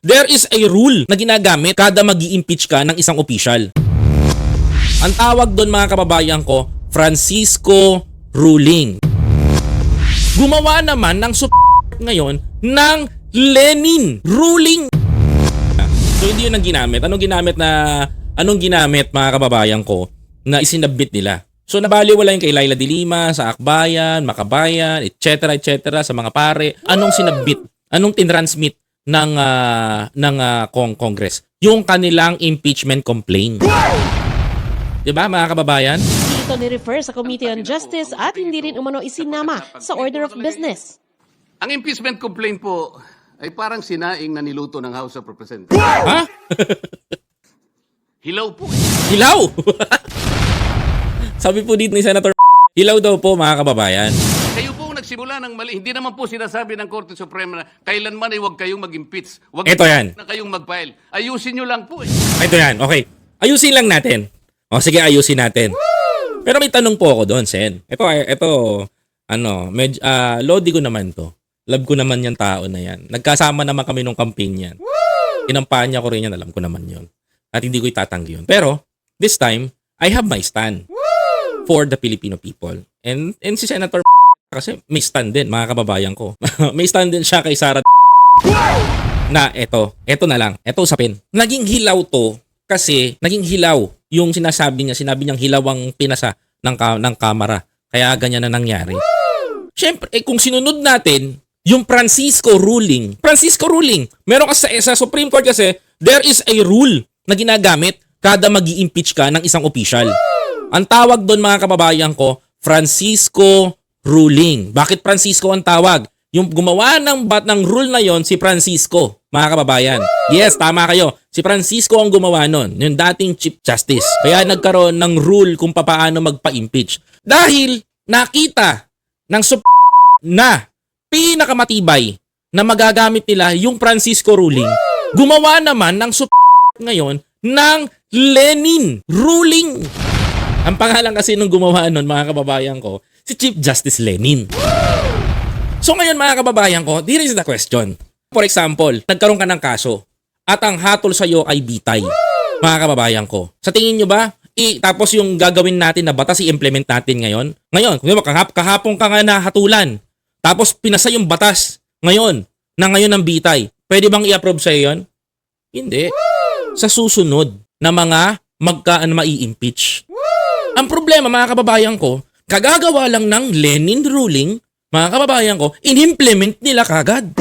There is a rule na ginagamit kada mag-i-impeach ka ng isang opisyal. Ang tawag doon mga kababayan ko, Francisco ruling. Gumawa naman ng ngayon ng Lenin ruling. So hindi yun ang ginamit. Anong ginamit mga kababayan ko na isinabit nila? So nabaliwala yung kay Laila de Lima, sa Akbayan, Makabayan, etc. sa mga pare. Anong sinabit? Anong tinransmit ng Congress? Yung kanilang impeachment complaint. Diba mga kababayan? Ito ni-refer sa Committee on Justice at hindi rin umano isinama sa Order of Business. Ang impeachment complaint po ay parang sinaing na niluto ng House of Representatives. Ha? Hilaw po. Hilaw! Sabi po dito ni Senator, hilaw daw po mga kababayan. Kayo po nagsimula ng mali. Hindi naman po sinasabi ng Korte Suprema na kailanman ay huwag kayong mag-impeach. Huwag Ito yan. na kayong mag-file. Ayusin nyo lang po eh. Ito yan, okay. Ayusin lang natin. O sige, ayusin natin. Pero may tanong po ako doon, Sen. Lodi ko naman to. Love ko naman yung tao na yan. Nagkasama naman kami nung campaign yan. Inampanya ko rin yan, alam ko naman yun. At hindi ko itatanggi yun. Pero, this time, I have my stand for the Filipino people. And si Senator kasi may stand din, mga kababayan ko. May stand din siya kay Sara na eto na lang. Eto usapin. Naging hilaw to kasi naging hilaw yung sinabi niyang hilaw ang pinasa ng kamera. Kaya ganyan na nangyari. Siyempre, kung sinunod natin yung Francisco ruling, meron kasi sa Supreme Court kasi, there is a rule na ginagamit kada mag-i-impeach ka ng isang opisyal. Ang tawag doon mga kababayan ko, Francisco ruling. Bakit Francisco ang tawag? Yung gumawa ng rule na yon si Francisco, mga kababayan. Yes, tama kayo. Si Francisco ang gumawa nun, yung dating Chief Justice. Kaya nagkaroon ng rule kung paano magpa-impeach. Dahil nakita ng na pinakamatibay na magagamit nila yung Francisco ruling, gumawa naman ng ngayon ng Lenin ruling. Ang pangalan kasi nung gumawa nun, mga kababayan ko, si Chief Justice Lenin. So ngayon mga kababayan ko, here is the question. For example, nagkaroon ka ng kaso at ang hatol sa'yo ay bitay. Mga kababayan ko, sa tingin nyo ba, tapos yung gagawin natin na batas i-implement natin ngayon? Ngayon, kahapon ka nga nahatulan, tapos pinasa yung batas ngayon ng bitay. Pwede bang i-approve sa'yo yun? Hindi. Sa susunod na mga mai-impeach. Ang problema mga kababayan ko, kagagawa lang ng Lenin ruling, mga kababayan ko, in-implement nila kagad.